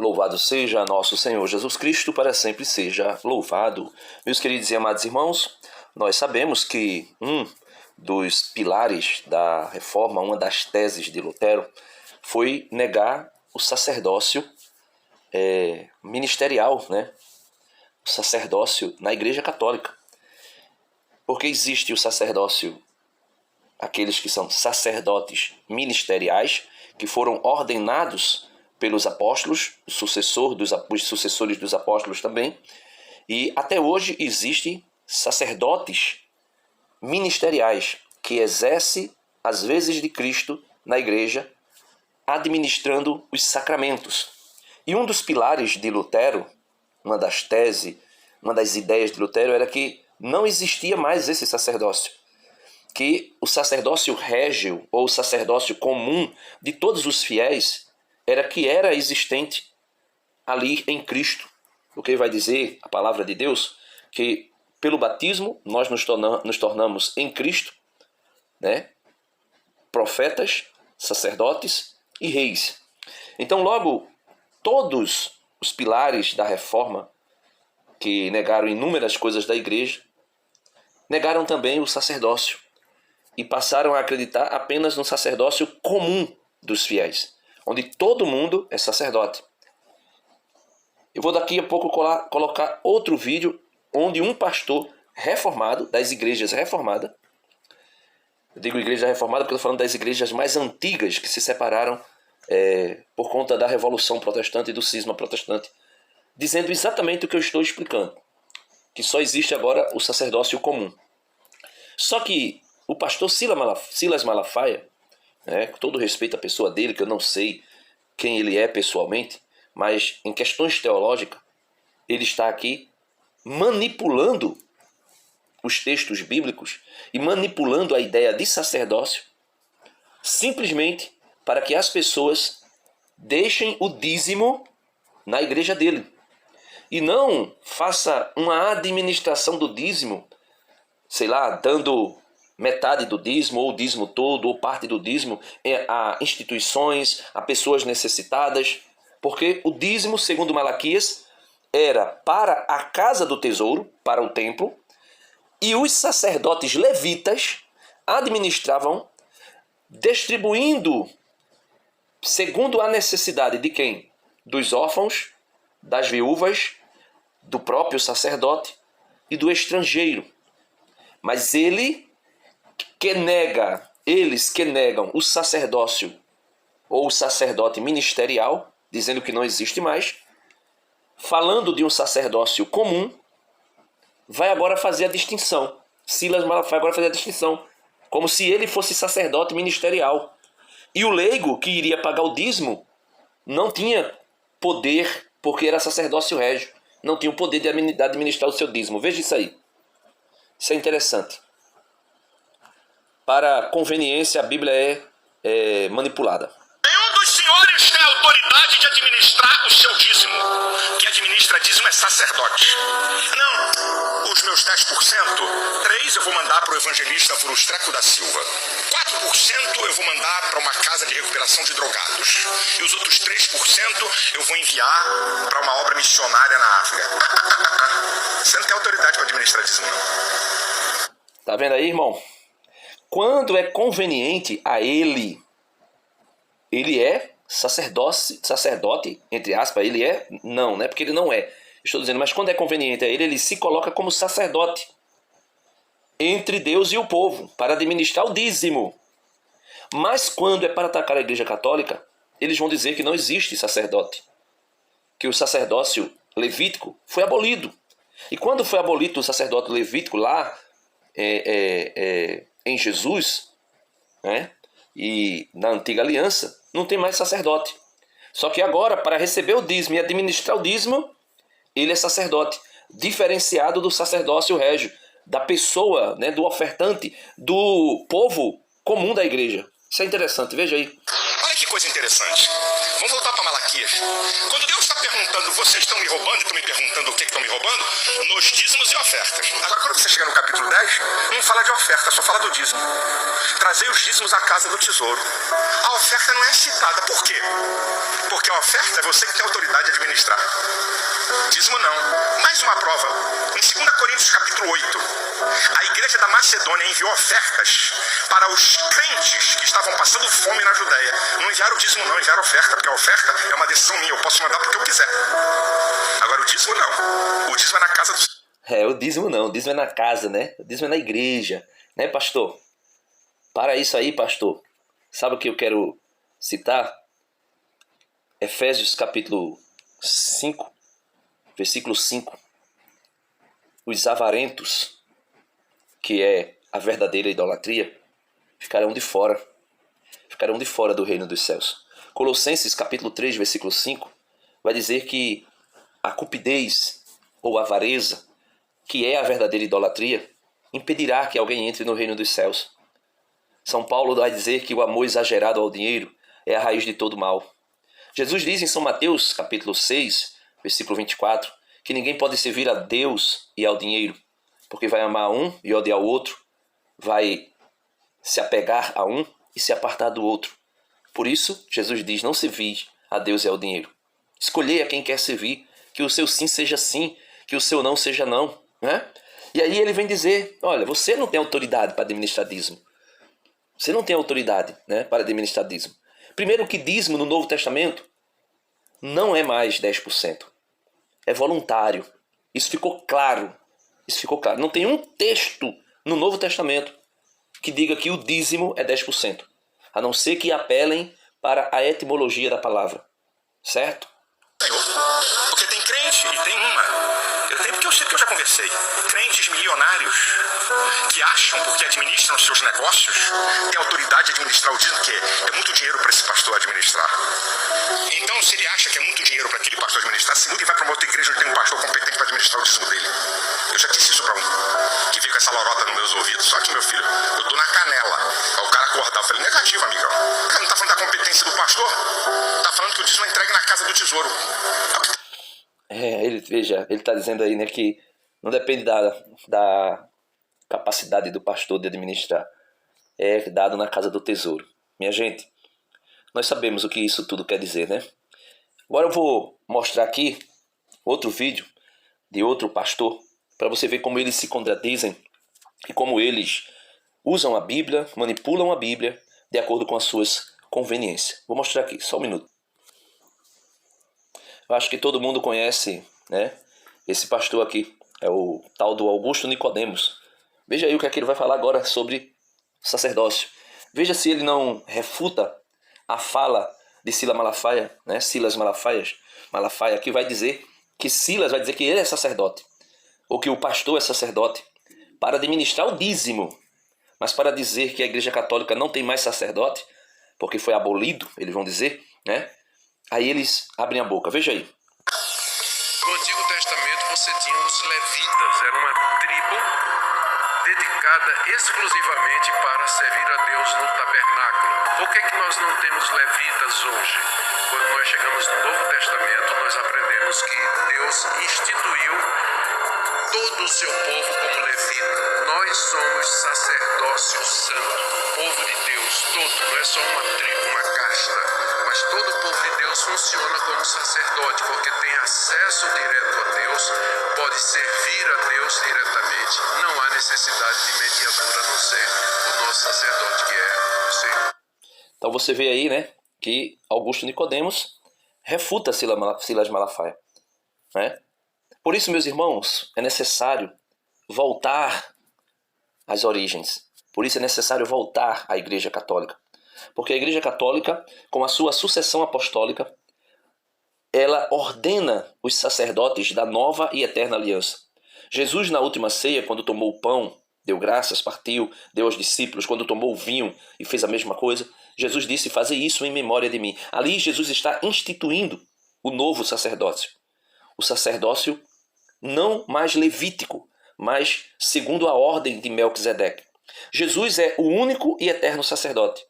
Louvado seja nosso Senhor Jesus Cristo, para sempre seja louvado. Meus queridos e amados irmãos, nós sabemos que um dos pilares da reforma, uma das teses de Lutero, foi negar o sacerdócio ministerial, né? O sacerdócio na Igreja Católica. Porque existe o sacerdócio, aqueles que são sacerdotes ministeriais, que foram ordenados pelos apóstolos, os sucessores dos apóstolos também, e até hoje existem sacerdotes ministeriais que exercem as vezes de Cristo na igreja, administrando os sacramentos. E um dos pilares de Lutero, uma das teses, uma das ideias de Lutero era que não existia mais esse sacerdócio, que o sacerdócio régio ou o sacerdócio comum de todos os fiéis era existente ali em Cristo. O que vai dizer a palavra de Deus? Que pelo batismo nós nos tornamos em Cristo, né? Profetas, sacerdotes e reis. Então logo, todos os pilares da reforma, que negaram inúmeras coisas da igreja, negaram também o sacerdócio e passaram a acreditar apenas no sacerdócio comum dos fiéis, onde todo mundo é sacerdote. Eu vou daqui a pouco colocar outro vídeo onde um pastor reformado, das igrejas reformadas, eu digo igreja reformada porque eu estou falando das igrejas mais antigas que se separaram por conta da Revolução Protestante e do cisma protestante, dizendo exatamente o que eu estou explicando, que só existe agora o sacerdócio comum. Só que o pastor Silas Malafaia, com todo respeito à pessoa dele, que eu não sei quem ele é pessoalmente, mas em questões teológicas, ele está aqui manipulando os textos bíblicos e manipulando a ideia de sacerdócio, simplesmente para que as pessoas deixem o dízimo na igreja dele e não faça uma administração do dízimo, sei lá, dando metade do dízimo, ou o dízimo todo, ou parte do dízimo a instituições, a pessoas necessitadas, porque o dízimo, segundo Malaquias, era para a casa do tesouro, para o templo, e os sacerdotes levitas administravam, distribuindo segundo a necessidade de quem? Dos órfãos, das viúvas, do próprio sacerdote e do estrangeiro. Mas eles que negam o sacerdócio ou o sacerdote ministerial, dizendo que não existe mais, falando de um sacerdócio comum, vai agora fazer a distinção. Silas Malafaia agora fazer a distinção, como se ele fosse sacerdote ministerial. E o leigo que iria pagar o dízimo não tinha poder, porque era sacerdócio régio, não tinha o poder de administrar o seu dízimo. Veja isso aí. Isso é interessante. Para conveniência, a Bíblia é manipulada. Nenhum dos senhores tem autoridade de administrar o seu dízimo. Quem administra dízimo é sacerdote. Não, os meus 10%, 3% eu vou mandar para o evangelista Frustreco da Silva. 4% eu vou mandar para uma casa de recuperação de drogados. E os outros 3% eu vou enviar para uma obra missionária na África. Você não tem autoridade para administrar dízimo, não. Tá vendo aí, irmão? Quando é conveniente a ele é sacerdote, entre aspas, ele é? Não, né? Porque ele não é. Estou dizendo, mas quando é conveniente a ele se coloca como sacerdote entre Deus e o povo, para administrar o dízimo. Mas quando é para atacar a Igreja Católica, eles vão dizer que não existe sacerdote, que o sacerdócio levítico foi abolido. E quando foi abolido o sacerdote levítico lá em Jesus, né? E na antiga aliança, não tem mais sacerdote. Só que agora, para receber o dízimo e administrar o dízimo, ele é sacerdote, diferenciado do sacerdócio régio, da pessoa, né, do ofertante, do povo comum da igreja. Isso é interessante, veja aí. Olha que coisa interessante. Vamos voltar para Malaquias. Quando Deus está perguntando, vocês estão me roubando e estão me perguntando o que estão me roubando? Nos dízimos e ofertas. Agora, quando você chega no capítulo 10, não fala de oferta, só fala do dízimo. Trazei os dízimos à casa do tesouro. A oferta não é citada. Por quê? Porque a oferta é você que tem autoridade de administrar. Dízimo não. Mais uma prova. Em 2 Coríntios capítulo 8, a igreja da Macedônia enviou ofertas para os crentes que estavam passando fome na Judéia. Não enviaram o dízimo não, enviaram oferta, porque a oferta é uma decisão minha, eu posso mandar porque eu quiser. Agora o dízimo não. O dízimo é na casa do... O dízimo não, o dízimo é na casa, né? O dízimo é na igreja, né, pastor? Para isso aí, pastor. Sabe o que eu quero citar? Efésios capítulo 5, versículo 5. Os avarentos, que é a verdadeira idolatria, ficarão de fora do reino dos céus. Colossenses capítulo 3, versículo 5, vai dizer que a cupidez ou avareza, que é a verdadeira idolatria, impedirá que alguém entre no reino dos céus. São Paulo vai dizer que o amor exagerado ao dinheiro é a raiz de todo mal. Jesus diz em São Mateus capítulo 6, versículo 24, que ninguém pode servir a Deus e ao dinheiro, porque vai amar um e odiar o outro, vai se apegar a um e se apartar do outro. Por isso, Jesus diz, não servir a Deus e ao dinheiro. Escolher a quem quer servir, que o seu sim seja sim, que o seu não seja não. Né? E aí ele vem dizer, olha, você não tem autoridade para administrar dízimo. Você não tem autoridade, né, para administrar dízimo. Primeiro que dízimo no Novo Testamento não é mais 10%. É voluntário. Isso ficou claro. Não tem um texto no Novo Testamento que diga que o dízimo é 10%. A não ser que apelem para a etimologia da palavra. Certo? Porque tem crente e tem uma. Porque eu sei que eu já conversei. Crentes milionários que acham, porque administram os seus negócios, têm autoridade de administrar o dízimo, que é muito dinheiro para esse pastor administrar. Então, se ele acha que é muito dinheiro para aquele pastor administrar, se muda e vai para uma outra igreja onde tem um pastor competente para administrar o dízimo dele. Eu já disse isso para um, que veio com essa lorota nos meus ouvidos. Só que, meu filho, eu tô na canela. Aí o cara acordar, eu falei, negativo, amigão. O cara não tá falando da competência do pastor? Tá falando que o dízimo é entregue na casa do tesouro. Ele está dizendo aí, né, que não depende da capacidade do pastor de administrar. É dado na casa do tesouro. Minha gente, nós sabemos o que isso tudo quer dizer, né? Agora eu vou mostrar aqui outro vídeo de outro pastor para você ver como eles se contradizem e como eles usam a Bíblia, manipulam a Bíblia de acordo com as suas conveniências. Vou mostrar aqui, só um minuto. Eu acho que todo mundo conhece, né, esse pastor aqui. É o tal do Augusto Nicodemos. Veja aí o que é que ele vai falar agora sobre sacerdócio. Veja se ele não refuta a fala de Silas Malafaia, né? Silas Malafaia, que vai dizer que Silas vai dizer que ele é sacerdote, ou que o pastor é sacerdote, para administrar o dízimo. Mas para dizer que a Igreja Católica não tem mais sacerdote, porque foi abolido, eles vão dizer, né? Aí eles abrem a boca. Veja aí. No Antigo Testamento você tinha os levitas, era uma tribo dedicada exclusivamente para servir a Deus no tabernáculo. Por que nós não temos levitas hoje? Quando nós chegamos no Novo Testamento, nós aprendemos que Deus instituiu todo o seu povo como levita. Nós somos sacerdócio santo, povo de Deus, todo, não é só uma tribo, uma casta. Mas todo o povo de Deus funciona como sacerdote, porque tem acesso direto a Deus, pode servir a Deus diretamente. Não há necessidade de mediador a não ser o nosso sacerdote, que é o Senhor. Então você vê aí, né, que Augusto Nicodemos refuta Silas Malafaia, né? Por isso, meus irmãos, é necessário voltar às origens. Por isso é necessário voltar à Igreja Católica. Porque a Igreja Católica, com a sua sucessão apostólica, ela ordena os sacerdotes da nova e eterna aliança. Jesus, na última ceia, quando tomou o pão, deu graças, partiu, deu aos discípulos. Quando tomou o vinho e fez a mesma coisa, Jesus disse, fazei isso em memória de mim. Ali Jesus está instituindo o novo sacerdócio. O sacerdócio não mais levítico, mas segundo a ordem de Melquisedeque. Jesus é o único e eterno sacerdote.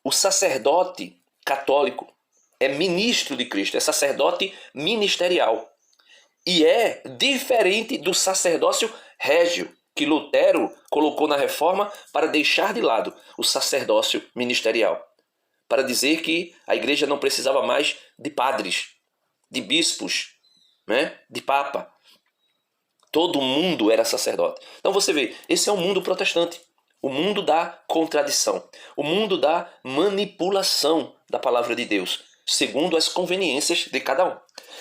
O sacerdote católico é ministro de Cristo, é sacerdote ministerial. E é diferente do sacerdócio régio, que Lutero colocou na reforma para deixar de lado o sacerdócio ministerial. Para dizer que a igreja não precisava mais de padres, de bispos, né? De papa. Todo mundo era sacerdote. Então você vê, esse é o mundo protestante. O mundo da contradição. O mundo da manipulação da palavra de Deus, segundo as conveniências de cada um.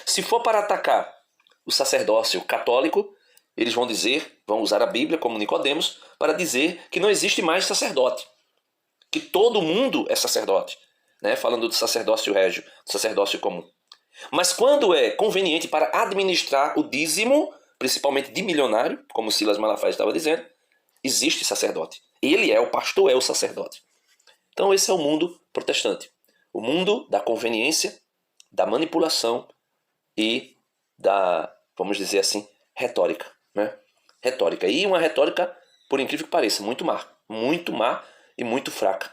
Se for para atacar o sacerdócio católico, eles vão usar a Bíblia como Nicodemos, para dizer que não existe mais sacerdote. Que todo mundo é sacerdote. Né? Falando do sacerdócio régio, do sacerdócio comum. Mas quando é conveniente para administrar o dízimo, principalmente de milionário, como Silas Malafaia estava dizendo, existe sacerdote. Ele é o pastor, é o sacerdote. Então esse é o mundo protestante. O mundo da conveniência, da manipulação e da, vamos dizer assim, retórica. Né? Retórica. E uma retórica, por incrível que pareça, muito má e muito fraca.